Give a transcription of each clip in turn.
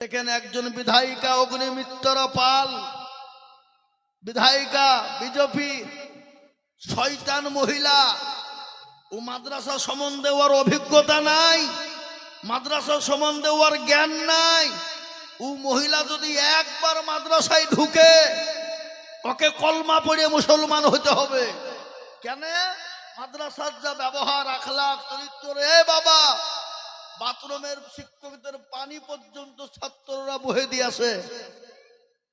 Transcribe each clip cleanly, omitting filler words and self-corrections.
এখানে একজন বিধায়িকা অগ্নিমিত্রা পাল, বিধায়িকা বিজেপি, শয়তান মহিলা। ও মাদ্রাসা সম্বন্ধে ওর অভিজ্ঞতা নাই, মাদ্রাসা সম্বন্ধে ওর জ্ঞান নাই। ও মহিলা যদি একবার মাদ্রাসায় ঢুকে ওকে কলমা পড়ে মুসলমান হতে হবে। কেন? মাদ্রাসার যা ব্যবহার, আখলাক, চরিত্র। রে বাবা, বাথরুমের শিক্ষকদের পানি পর্যন্ত ছাত্ররা বহে দিয়েছে।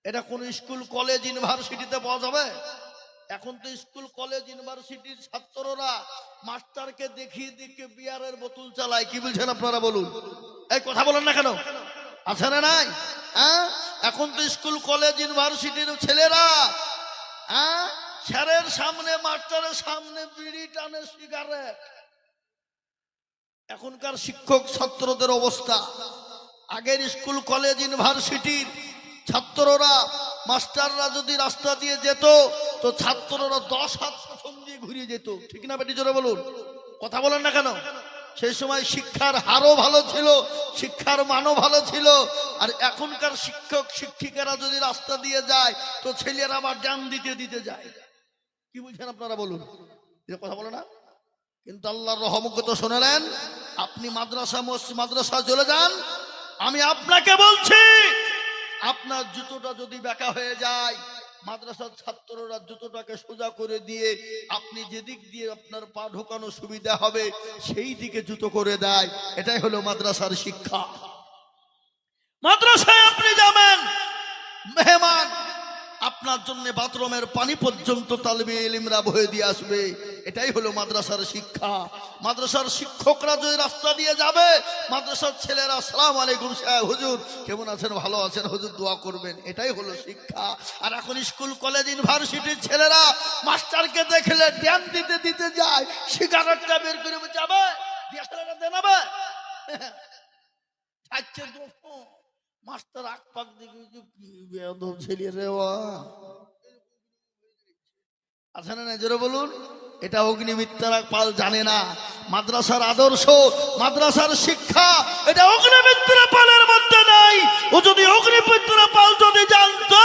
এটা কোন স্কুল, কলেজ, ইউনিভার্সিটিতে পাওয়া যাবে? এখন তো স্কুল, কলেজ, ইউনিভার্সিটির ছাত্ররা মাস্টারকে দেখিয়ে দেখিয়ে বিয়ারের বোতল চালায়। কি বলছেন আপনারা বলুন? এই কথা বলেন না কেন? আছে না নাই? এখন তো স্কুল, কলেজ, ইউনিভার্সিটির ছেলেরা স্যারের সামনে, মাস্টারের সামনে বিড়ি টানে, সিগারেট। এখনকার শিক্ষক ছাত্রদের অবস্থা। আগের স্কুল, কলেজ, ইউনিভার্সিটির ছাত্ররা, মাস্টাররা যদি রাস্তা দিয়ে যেত তো ছাত্ররা 10 হাত পেছন দিয়ে ঘুরিয়ে যেত। ঠিক না বেটি? জোরে বলুন। কথা বলেন না কেন? সেই সময় শিক্ষার হারও ভালো ছিল, শিক্ষার মানও ভালো ছিল। আর এখনকার শিক্ষক শিক্ষিকারা যদি রাস্তা দিয়ে যায় তো ছেলেরা আবার ডান দিতে দিতে যায়। কি বুঝছেন আপনারা বলুন? কথা বলে না? কিন্তু আল্লাহর রহমত তো শুনলেন, আপনি মাদ্রাসা চলে যান। আমি আপনাকে বলছি, আপনার জুতোটা যদি বেঁকা হয়ে যায়, মাদ্রাসার ছাত্ররা জুতোটাকে সোজা করে দিয়ে আপনি যেদিক দিয়ে আপনার পা ঢোকানো সুবিধা হবে সেই দিকে জুতো করে দেয়। এটাই হলো মাদ্রাসার শিক্ষা। মাদ্রাসায় আপনি যাবেন, মেহমান আপনার জন্য বাথরুমের পানি পর্যন্ত তালবে ইলমরা বহে দিয়ে আসবে। এটাই হলো মাদ্রাসার শিক্ষা। মাদ্রাসার শিক্ষকরা যদি রাস্তা দিয়ে যাবে, মাদ্রাসার ছেলেরা আসসালামু আলাইকুম সাহেব, হুজুর কেমন আছেন? ভালো আছেন হুজুর, দোয়া করবেন। এটাই হলো শিক্ষা। আর এখন স্কুল, কলেজ, ইউনিভার্সিটির ছেলেরা মাস্টারকে দেখলে ধ্যান দিতে দিতে যায়, সিগারেটটা বের করে যাবে, ছেলেরা দেনাবে মাস্টার আগ পাক দিকে ছেলে রেওয়া আছে না? জোরে বলুন। এটা অগ্নিমিত্রা পাল জানে না। মাদ্রাসার আদর্শ, মাদ্রাসার শিক্ষা এটা অগ্নিমিত্রা পালের মধ্যে নাই। ও যদি অগ্নিমিত্রা পাল যদি জানতো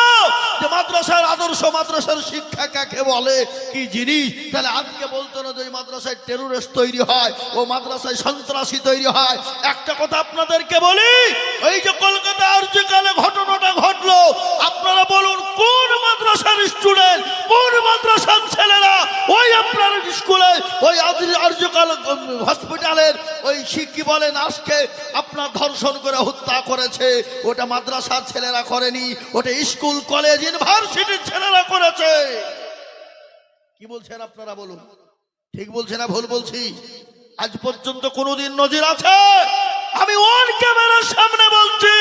যে মাদ্রাসার আদর্শ, মাদ্রাসার শিক্ষা কাকে বলে, কি জিনিস, তাহলে আজকে বলতো না যে মাদ্রাসায় টেরোরিস্ট তৈরি হয়, ও মাদ্রাসায় সন্ত্রাসী তৈরি হয়। একটা কথা আপনাদেরকে বলি, এই যে কলকাতা আর্যকালে ঘটনাটা ঘটলো, আপনারা বলুন কোন মাদ্রাসার স্টুডেন্ট, কোন মাদ্রাসার ছেলেরা ওই আপনার স্কুলে, ওই আর্যকাল হসপিটালের ওই শিক্ষি বলেন আজকে আপনার ধর্ষণ করে হত্যা করেছে? ওটা মাদ্রাসার ছেলেরা করেনি, ওটা স্কুল, কলেজ, ইউনিভার্সিটির ছেলেরা করেছে। কি বলছেন আপনারা বলুন? ঠিক বলছে না ভুল বলছি? আজ পর্যন্ত কোনদিন নজির আছে? আমি অন ক্যামেরার সামনে বলছি,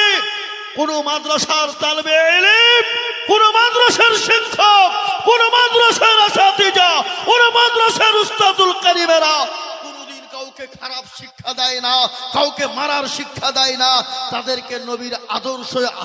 কোন মাদ্রাসার তালবে ইলম, কোন মাদ্রাসার শিক্ষক, কোন মাদ্রাসার আসাতিজা, কোন মাদ্রাসার উস্তাদুল কারিমেরা কোনদিন কাউকে খারাপ শিক্ষা দেয় না, কাউকে মারার শিক্ষা দেয় না। তাদেরকে নবীর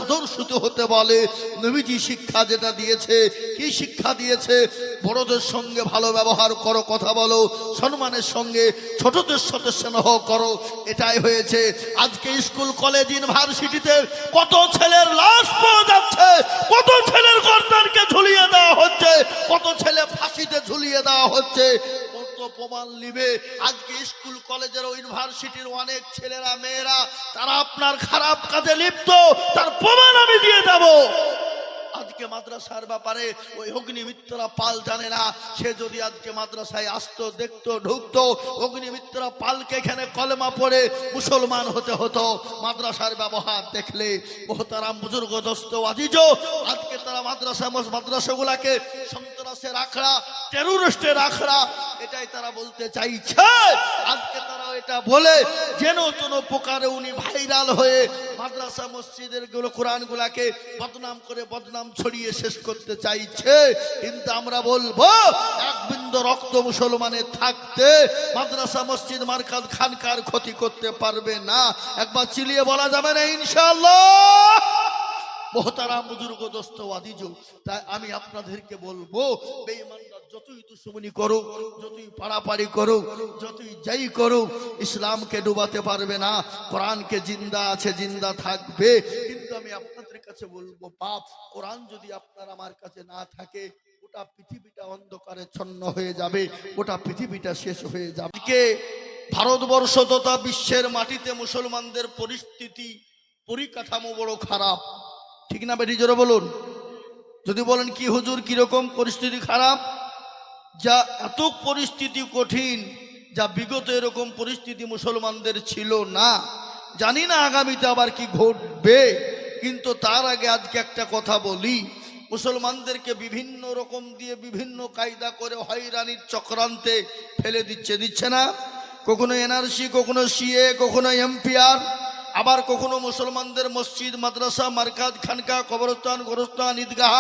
আদর্শিত হতে বলে। নবীজি শিক্ষা যেটা দিয়েছে, কি শিক্ষা দিয়েছে? বড়দের সঙ্গে ভালো ব্যবহার করো, কথা বলো, সম্মানের সঙ্গে ছোটদের সাথে স্নেহ করো। এটাই হয়েছে। আজকে স্কুল, কলেজ, ইউনিভার্সিটিতে কত ছেলের লাশ পাওয়া যাচ্ছে, কত ছেলের গর্দানকে ঝুলিয়ে দেওয়া হচ্ছে, কত ছেলে ফাঁসিতে ঝুলিয়ে দেওয়া হচ্ছে। প্রমাণ নিবে আজকে স্কুল, কলেজের, ইউনিভার্সিটির অনেক ছেলেরা, মেয়েরা তারা আপনার খারাপ কাজে লিপ্ত, তার প্রমাণ আমি দিয়ে যাব। আজকে মাদ্রাসার ব্যাপারে ওই অগ্নিমিত্রা পাল জানে না। সে যদি আজকে মাদ্রাসায় আসতো, দেখতো, ঢুকতো, অগ্নিমিত্রা পালকে এখানে কলেমা পড়ে মুসলমান হতে হতো। মাদ্রাসার ব্যবহার দেখলে মোহতারাম বুজুর্গ দোস্ত আজিজ, আজকে তারা মাদ্রাসাগুলাকে সন্ত্রাসের আখড়া, টেরোরিস্টের আখড়া, এটাই তারা বলতে চাইছে। আজকে তারা এটা বলে যেন কোনো প্রকারে উনি ভাইরাল হয়ে মাদ্রাসা মসজিদের গুলো, কোরআন গুলাকে বদনাম করে, বদনাম ছড়িয়ে শেষ করতে চাইছে। কিন্তু আমরা বলবো, এক বিন্দু রক্ত মুসলমানের থাকতে মাদ্রাসা, মসজিদ, মারকাজ, খানকার ক্ষতি করতে পারবে না। একবার চিলিয়ে বলা যাবে না ইনশাআল্লাহ। মোহতারাম বুজুর্গ দোস্ত আজিজ, তাই আমি আপনাদেরকে বলবো, বেঈমানরা যতই দুশমনি করুক, যতই পাড়াপাড়ি করুক, যতই যাই করুক, ইসলামকে ডুবাতে পারবে না। কোরআনকে জিন্দা আছে, জিন্দা থাকবে। কিন্তু রবের কাছে বলবো, বাপ কোরআন যদি আপনার আমার কাছে না থাকে গোটা পৃথিবীটা অন্ধকারে ছন্ন হয়ে যাবে, গোটা পৃথিবীটা শেষ হয়ে যাবে। আজকে ভারতবর্ষ তথা বিশ্বের মাটিতে মুসলমানদের পরিস্থিতি পরিকাঠামো বড় খারাপ, ঠিক না বেটি জোরে বলুন? যদি বলেন কি হুজুর কিরকম পরিস্থিতি খারাপ, যা এত পরিস্থিতি কঠিন, যা বিগত এরকম পরিস্থিতি মুসলমানদের ছিল না। জানি না আগামীতে আবার কি ঘটবে, কিন্তু তার আগে আজকে একটা কথা বলি। মুসলমানদেরকে বিভিন্ন রকম দিয়ে বিভিন্ন কায়দা করে হয়রানির চক্রান্তে ফেলে দিচ্ছে না? কখনো এনআরসি, কখনো সিএ, কখনো এমপিআর, আবার কখনো মুসলমানদের মসজিদ, মাদ্রাসা, মারকাজ, খানকা, কবরস্থান, গোরস্থান, ঈদগাহ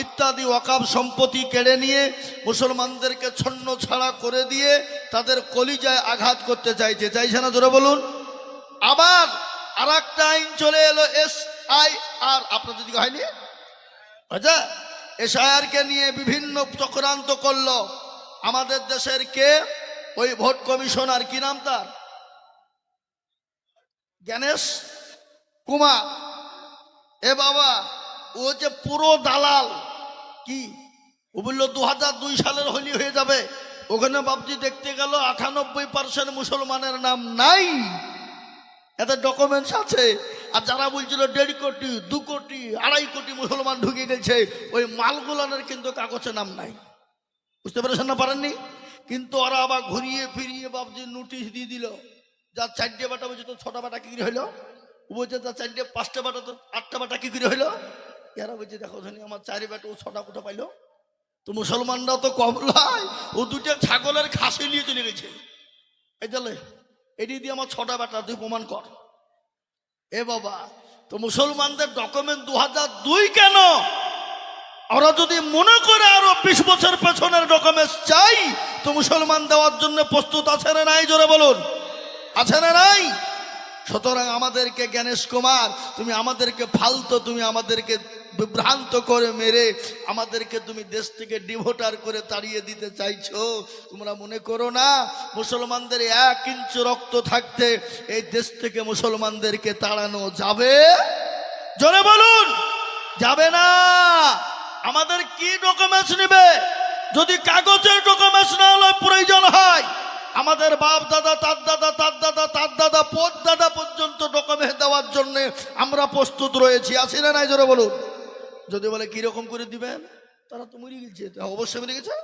ইত্যাদি ওয়াকাফ সম্পত্তি কেড়ে নিয়ে মুসলমানদেরকে ছন্ন ছাড়া করে দিয়ে তাদের কলিজায় আঘাত করতে চাইছে না? জোরে বলুন। আবার আর একটা আইন চলে এলো SIR, আপনাদের দিকে হয়নি? আচ্ছা, SIR কে নিয়ে বিভিন্ন চক্রান্ত করলো আমাদের দেশের কে, ওই ভোট কমিশনার, কি নাম তার, গণেশ কুমার। এ বাবা, ও যে পুরো দালাল, কি ও বললো 2002 সালের হোলি হয়ে যাবে, ওখানে বাবজি দেখতে গেল 98% মুসলমানের নাম নাই, এদের ডকুমেন্টস আছে। আর যারা বলছিল 1.5 কোটি, 2 কোটি, 2.5 কোটি মুসলমান ঢুকে গেছে, ওই মালগুলানের কিন্তু কাগজে নাম নাই। বুঝতে পেরেছেন না? পারেননি? কিন্তু ওরা আবার ঘুরিয়ে ফিরিয়ে বাবজি নোটিশ দিয়ে দিল, যার 4টে বাটা বলছে তো 6টা বাটা কি করে হইলো, ও বলছে তার 4টে 5টা বাটা তো 8টা বাটা কি করে হইলো। এরা বলছে দেখো ধনী আমার 4 বাটা ও 6টা কোটা পাইলো। তো মুসলমানরা তো কমলায়, ও 2টা ছাগলের খাসি নিয়ে চলে গেছে, এই চলে এটি দিয়ে আমার 6টা বাটা তুই প্রমাণ কর। এ বাবা, তো মুসলমানদের ডকুমেন্ট 2002 কেন? ওরা যদি মনে করে আরো 20 বছর পেছনের ডকুমেন্টস চাই, তো মুসলমান দেওয়ার জন্য প্রস্তুত আছে না নাই? জোরে বলুন, আছে না নাই? সুতরাং আমাদেরকে গণেশ কুমার, তুমি আমাদেরকে ফালতো, তুমি আমাদেরকে বিভ্রান্ত করে মেরে আমাদেরকে তুমি দেশ থেকে ডিভোটার করে তাড়িয়ে দিতে চাইছো। তোমরা মনে করো না মুসলমানদের 1 ইঞ্চি রক্ত থাকতে এই দেশ থেকে মুসলমানদেরকে তাড়ানো যাবে? জোরে বলুন, যাবে না। আমাদের কি ডকুমেন্টস নেবে? যদি কাগজের ডকুমেন্টস না হলে প্রয়োজন হয়, আমাদের বাপ দাদা, তার দাদা, তার দাদা, তার দাদা, পর দাদা পর্যন্ত ডকুমেন্ট দেওয়ার জন্য আমরা প্রস্তুত রয়েছি, আছি না নাই? জোরে বলুন। যদি বলে কিরকম করে দিবেন, তারা তো মরে গেছে, অবশ্যই মরে গেছে,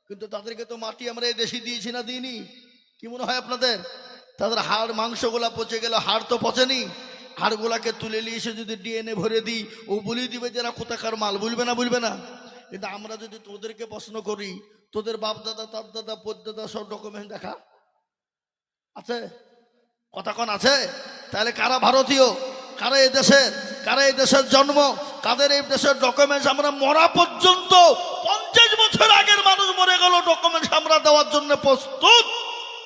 কিন্তু তাদেরকে তো মাটি আমরা এই দেশে দিয়েছি না দিইনি? কি মনে হয় আপনাদের? তাদের হাড় মাংসগুলা পচে গেল, হাড় তো পচেনি, হাড়গুলাকে তুলে নিয়ে এসে যদি DNA ভরে দিই, ও বলে দিবে যারা কোথাকার মাল, বলবে না? বলবে না? কিন্তু আমরা যদি তোদেরকে প্রশ্ন করি, তোদের বাপ দাদা, তার দাদা, পর দাদা সব ডকুমেন্ট দেখা আছে? কথা কোন আছে? তাহলে কারা ভারতীয়, কারা এই দেশের, কারা এই দেশের জন্ম, কাদের এই দেশের ডকুমেন্টস আমরা মরা পর্যন্ত 50 বছর আগের মানুষ মরে গেল, ডকুমেন্টস আমরা দেওয়ার জন্য প্রস্তুত।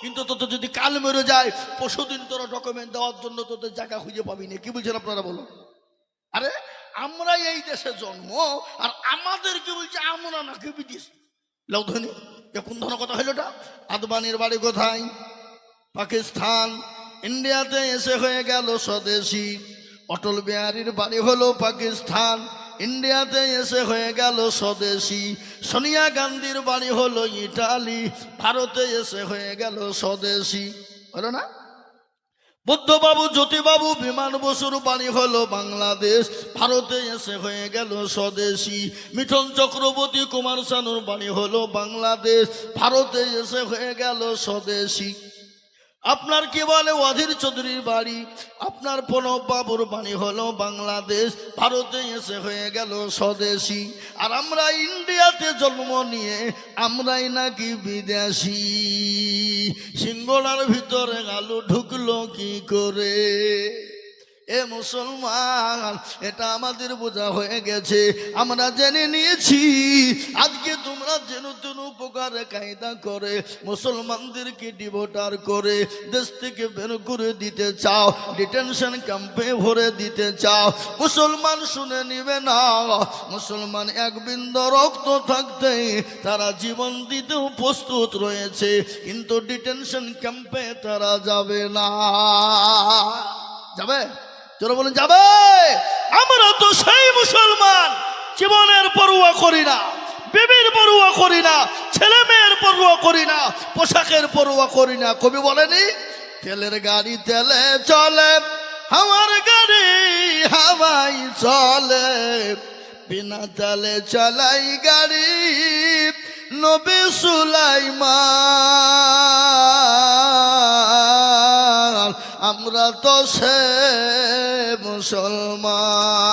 কিন্তু তোদের যদি কাল মরে যায়, পরশুদিন তোরা ডকুমেন্ট দেওয়ার জন্য তোদের জায়গা খুঁজে পাবি না। কি বলছেন আপনারা বলুন? আরে আমরা এই দেশে জন্ম, আর আমাদেরকে বলছে আমরা নাকি বিদেশি লৌধনী। কোন ধরনের কথা হইল এটা? আদবানির বাড়ি কোথায়? পাকিস্তান। ইন্ডিয়াতে এসে হয়ে গেল স্বদেশি। অটল বিহারীর বাড়ি হলো পাকিস্তান, ইন্ডিয়াতে এসে হয়ে গেল স্বদেশি। সোনিয়া গান্ধীর বাড়ি হলো ইটালি, ভারতে এসে হয়ে গেল স্বদেশি। হলো না? বুদ্ধবাবু, জ্যোতিবাবু, বিমান বসুর বাড়ি হলো বাংলাদেশ, ভারতে এসে হয়ে গেল স্বদেশি। মিঠন চক্রবর্তী, কুমার শানুর বাড়ি হলো বাংলাদেশ, ভারতে এসে হয়ে গেল স্বদেশি। আপনার কি বলে অধীর চৌধুরীর বাড়ি, আপনার প্রণব বাবুর বাড়ি হলো বাংলাদেশ, ভারতে এসে হয়ে গেল স্বদেশি। আর আমরা ইন্ডিয়াতে জন্ম নিয়ে আমরাই নাকি বিদেশি। সিঙ্গলার ভিতরে আলু ঢুকলো কি করে? এ মুসলমান, এটা আমাদের বোঝা হয়ে গেছে, আমরা জেনে নিয়েছি। আজকে তোমরা যেন তেন উপকারে কায়দা করে মুসলমানদেরকে ডিভোটার করে দেশ থেকে বের করে দিতে চাও, ডিটেনশন ক্যাম্পে ভরে দিতে চাও। মুসলমান শুনে নিবে না, মুসলমান এক বিন্দু রক্ত থাকতে তারা জীবন দিতেও প্রস্তুত রয়েছে, কিন্তু ডিটেনশন ক্যাম্পে তারা যাবে না। যাবে? যারা বলেন যাবে। আমরা তো জীবনের পরোয়া করি না, বিবির পরোয়া করি না, ছেলে মেয়ের পরোয়া করি না, পোশাকের পরোয়া করি না। কবি বলেনি, তেলের গাড়ি তেলে চলে, হাওয়ার গাড়ি হাওয়াই চলে, বিনা তেলে চালাই গাড়ি নবী সুলাইমান। আমরা তো সে মুসলমান।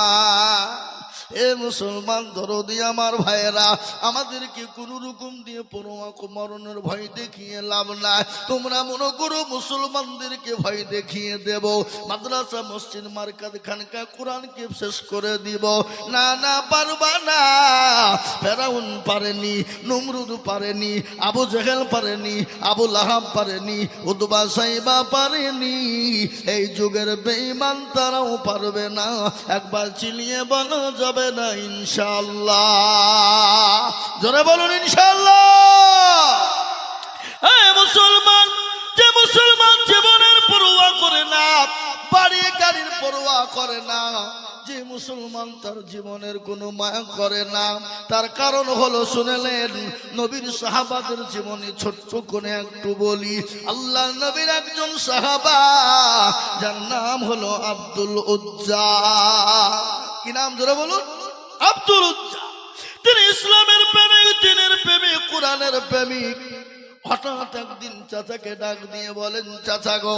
এ মুসলমান দরদি আমার ভাইয়েরা, আমাদেরকে কোনো রকম দিয়ে পরোয়া মরণের ভয় দেখিয়ে লাভ নাই। তোমরা মনে করো মুসলমানদেরকে ভয় দেখিয়ে দেব, মাদ্রাসা মসজিদ মার্কাজ খানকা কোরআনকে শেষ করে দিব। না না, পারবা না। ফেরাউন পারেনি, নমরুদ পারেনি, আবু জেহেল পারেনি, আবু লাহাব পারেনি, উতবা সাইবা পারেনি। এই যুগের বেঈমান তারাও পারবে না। একবার চিলিয়ে বলা যাবে না ইনশাআল্লাহ। জোরে বলুন ইনশাআল্লাহ। এই মুসলমান, যে মুসলমান জীবনের পরোয়া করে না, বাড়ি গাড়ির পরোয়া করে না, যে মুসলমান তার জীবনের কোনো মায়া করে না, তার কারণ হলো শুনেলেন নবীর সাহাবাদের জীবনে। ছোট্ট করে একটু বলি, আল্লাহ নবীর একজন সাহাবা, যার নাম হলো আব্দুল উজ্জা। কি নাম? জোরে বলুন। আব্দুল উজ্জা। তিনি ইসলামের প্রেমিক, দিনের প্রেমিক, কোরআনের প্রেমিক। হঠাৎ একদিন চাচাকে ডাক দিয়ে বলেন, চাচা গো,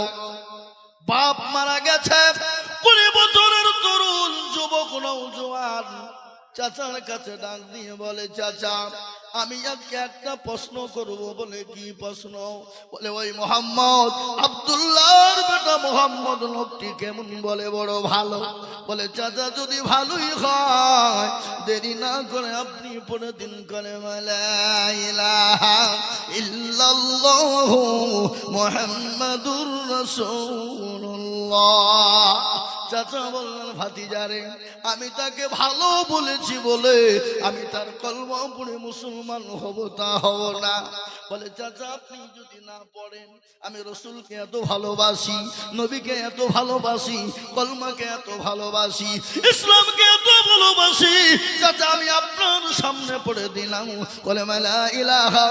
বাপ মারা গেছে, 20 বছরের তরুণ যুবক নওজোয়ান। চাচার কাছে ডাক দিয়ে বলে, চাচা আমি আজকে একটা প্রশ্ন করব। বলে, কি প্রশ্ন? বলে, ওই মোহাম্মদ, আব্দুল্লাহর বেটা মোহাম্মদ লোকটি কেমন? বলে, বড় ভালো। বলে, চাচা যদি ভালোই হয়, দেরি না করে আপনি পড়ে দিন করে লা ইলাহা ইল্লাল্লাহু মুহাম্মাদুর রাসূলুল্লাহ। চাচা বললেন, ভাতিজারে, আমি তাকে ভালো বলেছি বলে আমি তার কলমা পড়ে মুসলমান হব তা হব না। বলে, চাচা আপনি যদি না পড়েন, আমি রসুলকে এত ভালোবাসি, নবীকে এত ভালোবাসি, কলমাকে এত ভালোবাসি, ইসলামকে এত ভালোবাসি, চাচা আমি আপনার সামনে পড়ে দিলাম কলেমা লা ইলাহা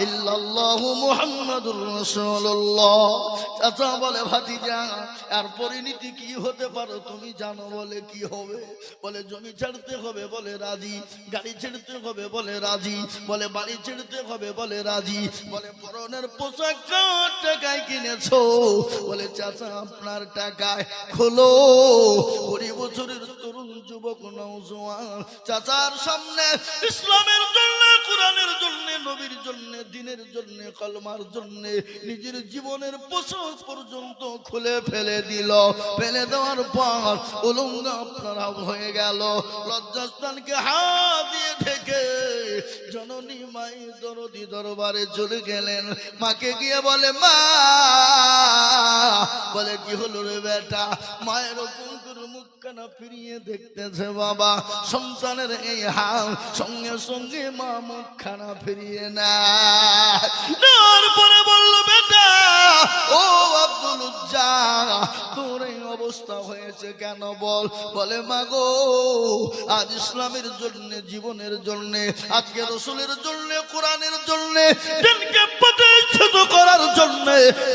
ইল্লাল্লাহু মুহাম্মাদুর রাসূলুল্লাহ। চাচা বলে, ভাতিজা আর পরিণতি কি হতে পারো তুমি জানো? বলে, কি হবে? বলে, জমি ছাড়তে হবে। বলে, রাজি। গাড়ি ছেড়তে হবে। বলে, রাজি। বলে, বাড়ি ছেড়তে হবে। বলে, রাজি। বলে, পরনের পোশাক কার টাকায় কিনেছো? বলে, চাচা আপনার টাকায়। খোলো। 20 বছরের তরুণ যুবক নওজোয়ান চাচার সামনে ইসলামের জন্য, কোরআনের জন্য, নবীর জন্য, দিনের জন্য, কলমার জন্য নিজের জীবনের পোশাক পর্যন্ত খুলে ফেলে দিল। ফেলে দেওয়ার পর উলঙ্গ আপনারা হয়ে গেল। লজ্জাস্থানকে হাত দিয়ে ঢেকে জননী মাই দরদি দরবারে চলে গেলেন। মাকে গিয়ে বলে, মা। বলে, কি হলো রে বেটা? মায়ের মুখখানা ফিরিয়ে দেখতেছে বাবা, সন্তানের এই হাল। সঙ্গে সঙ্গে মা মুখখানা ফিরিয়ে নেওয়ার পরে বলল, বেটা ও আব্দুল উজ্জা, তোর এই অবস্থা হয়েছে কেন বল? বলে, মা গো, আজ ইসলামের জন্য, জীবনের জন্য, আজকে রসুলের জন্য, কোরআনের জন্য, দিনকে প্রতিষ্ঠিত করার জন্য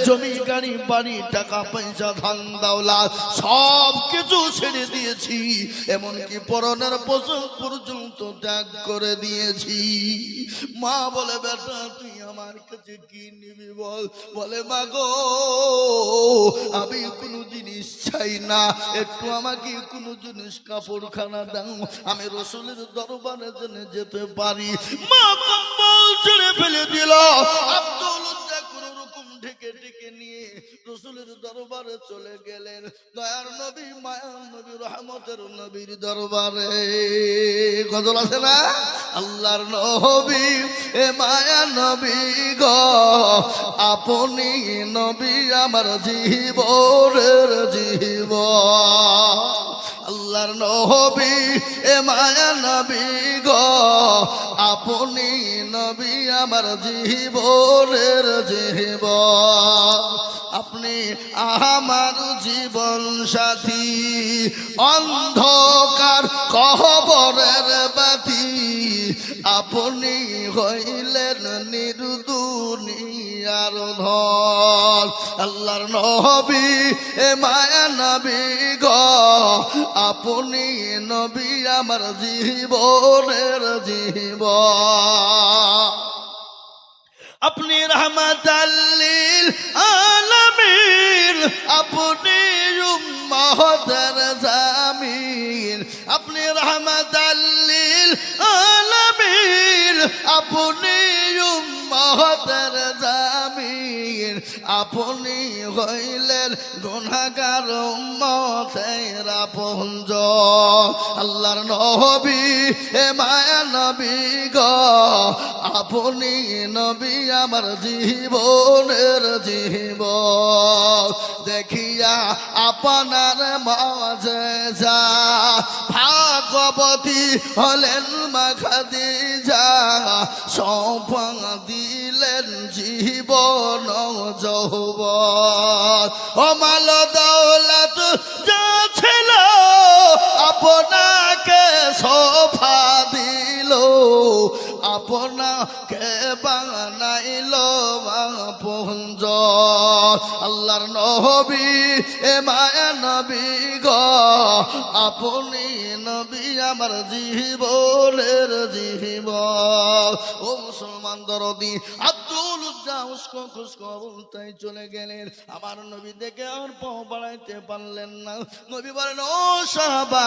জমি, গাড়ি, বাড়ি, টাকা পয়সা, ধান দৌলত সব কিছু ছেড়ে দিয়েছি, এমনকি পরনের পোশাক পর্যন্ত ত্যাগ করে দিয়েছি। মা বলে, বেটা তুই আমার কাছে কি নিবি বল? বলে, মা গো, আমি কোনো জিনিস চাই না, একটু আমাকে কোনো জিনিস কাপড়খানা দাও, আমি রসুলের দরবারে যেতে পারি। মা কম্বল ছেড়ে ফেলে দিল। আব্দুল উজ্জা কোনো রকম ঢেকে ঢেকে নিয়ে রসুলের দরবারে চলে গেলেন। দয়ার নবী, মায়ার নবী, রহমতের নবীর দরবারে। গজল আছে না? আল্লাহর নবী এ মায়া নবী গো, আপনি নবী আমার জীবনের জীবন। আল্লাহর নবী এ মায়া নবী গো, আপনি নবী আমার জীবনের জীবন। আপনি আমার জীবন সাথী, অন্ধকার কবরের আপনি হইলেন নির্দুনিয়ার ধন। আল্লাহর নবী এ মায়া নবী গো, আপনি নবী আমার জীবনের জীবন। আপনি রহমাতাল লিল আলামিন, আপনি উম্মতের জামিন। আপনি রহমাতাল লিল আলামিন, আপনি উম্মতের জামিন। আপনি হইলেন গুনাহগার উম্মতের আপনজন। আল্লাহর নবী এ মায়া নবী গো, আপনি নবী আমার জীবনের জীবন। দেখিয়া আপনার মুআজিজা, ভাগবতী হলেন মা খাদিজা, সঁপা দিলেন জীবন যৌবন। ও মাল দৌলত যা ছিল আপনাকে সঁপা দিল, আপনাকে বানাইল আপনজন। আল্লাহর নবী এ মায়া নবী গো, আপনি নবী আমার জীবনের জীবন। ও মুসলমান দরদি আব্দুল উজ্জা উস্কো খুস্কো বলতেই চলে গেলেন। আমার নবী দেখে আর পাও বাড়াইতে পারলেন না। নবী বলেন, ও সাহাবা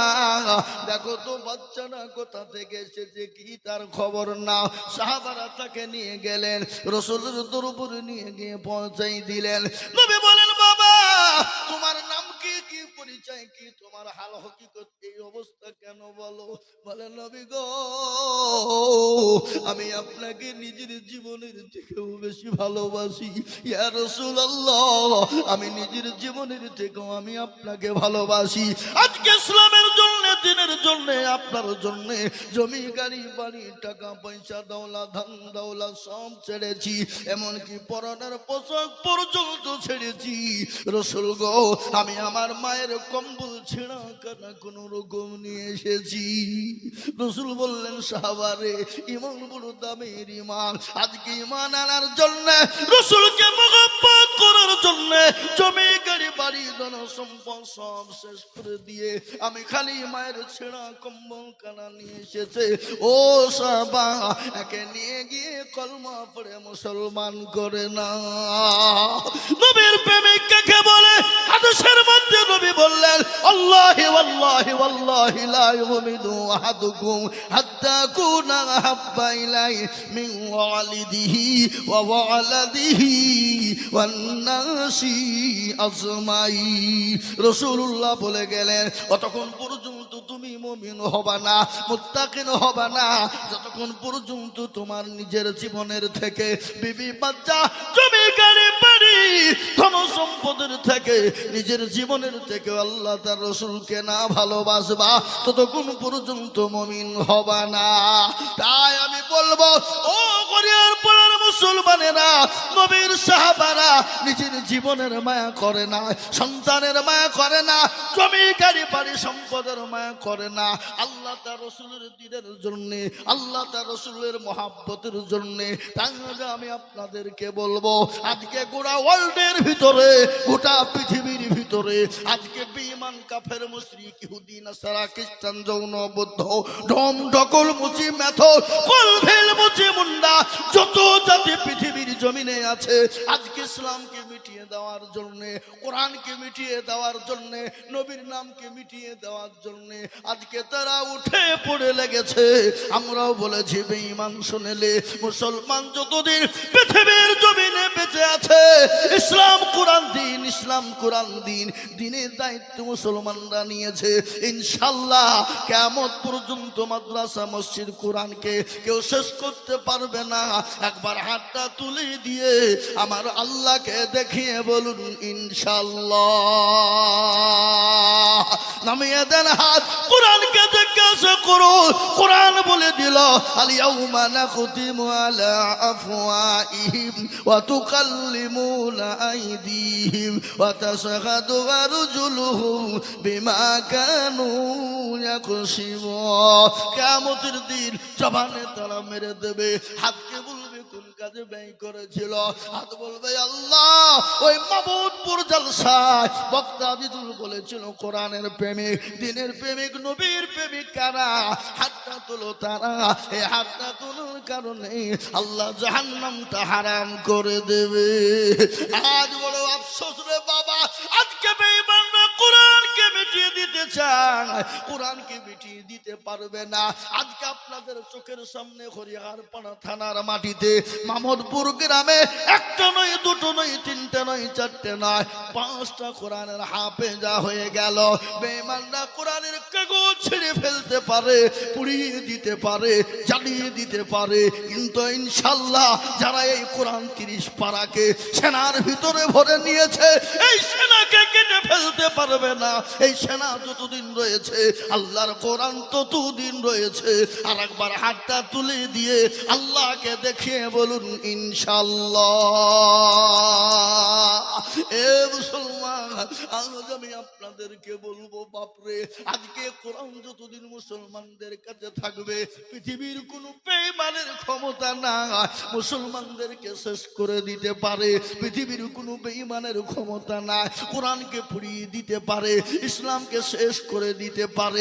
দেখো তো বাচ্চাটা কোথা থেকে এসেছে, কি তার খবর না। সাহাবারা তাকে নিয়ে গেলেন, রাসূলের দরবারে নিয়ে গিয়ে পৌঁছাই দিলেন। নবী বলেন, বাবা তোমার নাম কি, কি পরিচয় কি, তোমার হাল হকিকত এই অবস্থা কেন বলো। বলে, নবী গো আমি আপনাকে নিজের জীবনের থেকেও বেশি ভালোবাসি। ইয়া রাসূলুল্লাহ আমি নিজের জীবনের থেকেও আমি আপনাকে ভালোবাসি। আজকে ইসলামের জন্য, দিনের জন্য, আপনার জন্য জমি গাড়ি বাড়ি টাকা পয়সা দৌলা ধন দৌলা সব ছেড়েছি, এমনকি পরনের পোশাক পর্যন্ত ছেড়েছি। রাসূল গো আমি আমার মায়ের কম্বল ছেঁড়া কাটা কোন রকম নিয়ে এসেছি। রাসূল বললেন, সাহাবারে ইমান বড় দামের ইমান। আজকে ইমান আনার জন্য, রাসূলকে মহব্বত করার জন্য জমি গাড়ি বাড়ি ধন সম্পদ সব শেষ করে দিয়ে আমি খালি মায়ের ছেঁড়া কম্বল কানা নিয়ে এসেছে। ও সাহাবা একে নিয়ে গিয়ে কলমা পড়ে মুসলমান করে না। নবীর প্রেমিক কাকে বলে? হাদিসের মধ্যে নবী বললেন, আল্লাহি ওয়াল্লাহি ওয়াল্লাহি লা ইউমিনু আহাদুকুম হাত্তা কুনা হাব্বা ইলাইহি মিন ওয়ালিদিহি ওয়া ওয়ালাদিহি ওয়ান নাসি আজমাইন। রাসূলুল্লাহ বলে গেলেন, অতক্ষণ পর্যন্ত তুমি মুমিন হবা না, মুত্তাকিন হবা না, যতক্ষণ পর্যন্ত তোমার নিজের জীবনের থেকে বিবি বাচ্চা জমি গাড়ি বাড়ি ধন সম্পদের থেকে নিজের জীবনের থেকে আল্লাহ তার রাসূলকে না ভালোবাসবা, ততক্ষণ পর্যন্ত মুমিন হবা না। তাই আমি বলবো, ও গরিয়ার পাড়ার মুসলমানেরা, নবীর সাহাবারা নিজের জীবনের মায়া করে না, সন্তানের মায়া করে না, জমি গাড়ি বাড়ি সম্পদের মায়া করে না। আল্লাহ তার রাসূলের দ্বীনের জন্য, আল্লাহ তার রাসূলের মহব্বতের জন্য। তাহলে আমি আপনাদেরকে বলবো, আজকে গোটা ওয়ার্ল্ডের ভিতরে, গোটা পৃথিবীর ভিতরে আজকে বেঈমান কাফের মুশরিক ইহুদি নাসারা খ্রিস্টান যৌন বৌদ্ধ ঢম ঢকল মুচি মেথর কলভেল মুচি মুন্ডা যত জাতি পৃথিবীর জমিনে আছে, আজকে ইসলামকে মিটিয়ে দেওয়ার জন্য, কোরআনকে মিটিয়ে দেওয়ার জন্য, নবীর নামকে মিটিয়ে দেওয়ার জন্য আজকে তারা উঠে পড়ে লেগেছে। আমরাও বলেছি বেঈমান শুনেলে মুসলমান যতদিন পৃথিবীর জমিনে বেঁচে আছে, ইসলাম কোরআন দিন, ইসলাম কোরআন দিন, দিনের দায়িত্ব মুসলমানরা নিয়েছে। ইনশাআল্লাহ কিয়ামত পর্যন্ত মাদ্রাসা মসজিদ কোরআনকে কেউ শেষ করতে পারবে না। একবার হাতটা তুলে দিয়ে আমার আল্লাহকে দেখিয়ে বলুন ইনশাআল্লাহ। নামিয়ে দেন হাত, কোরআনকে জিজ্ঞাসা করো। কোরআন বলে দিল আল ইয়াউমা নাখতিমু আলা আফওয়াহিম ওয়া তুকাল্লিমুনা আইদিহিম ওয়া তাশহাদু আরজুলুহুম বিমা কানু ইয়াকসিবুন। কিয়ামতের দিন জবানে তারা মেরে দেবে, হাতকে বলবে কোন কাজে ব্যয় করেছিল, হাত বলবে আল্লাহ ওই মাবুদপুর জলসায় বক্তা বিদুল বলেছিল কোরআনের প্রেমিক, দিনের প্রেমিক, নবীর প্রেমিক কারা, হাতটা তোলো তারা। এই হাতটা তোলার কারণে আল্লাহ জাহান্নামটা হারাম করে দেবে। আজ বড় আফসোস রে বাবা, আজকে বেঈমানরা কোরআনকে মিটিয়ে দিতে চায়, কোরআনকে মিটিয়ে দিতে পারবে না। আজকে আপনাদের চোখের সামনে হরিহরপাড়া থানার মাটিতে মামদপুর গ্রামে একটা নয়, দুটো নয়, তিনটে নয়, চারটে নয়, 5টা কোরআনের হাফেজা হয়ে গেল। বেঈমানরা কোরআনের কাগজ ছিঁড়ে ফেলতে পারে, পুড়িয়ে দিতে পারে, জ্বালিয়ে দিতে পারে, কিন্তু ইনশাআল্লাহ যারা এই কোরআন 30 পারাকে সেনার ভিতরে ভরে নিয়েছে, এই সেনাকে কেটে ফেলতে পারবে না। এই সেনা যতদিন রয়েছে আল্লাহর কোরআন ততদিন রয়েছে। আর একবার হাতটা তুলে দিয়ে আল্লাহকে দেখিয়ে বলুন ইনশাআল্লাহ। এ মুসলমান, আজ আমি আপনাদেরকে বলবো বাপরে, আজকে কোরআন যতদিন মুসলমানদের কাছে থাকবে পৃথিবীর কোনো বেঈমানের ক্ষমতা না মুসলমানদেরকে শেষ করে দিতে পারে, পৃথিবীর কোনো বেঈমানের ক্ষমতা না কোরআনকে পুড়িয়ে দিতে পারে, ইসলামকে শেষ করে দিতে পারে।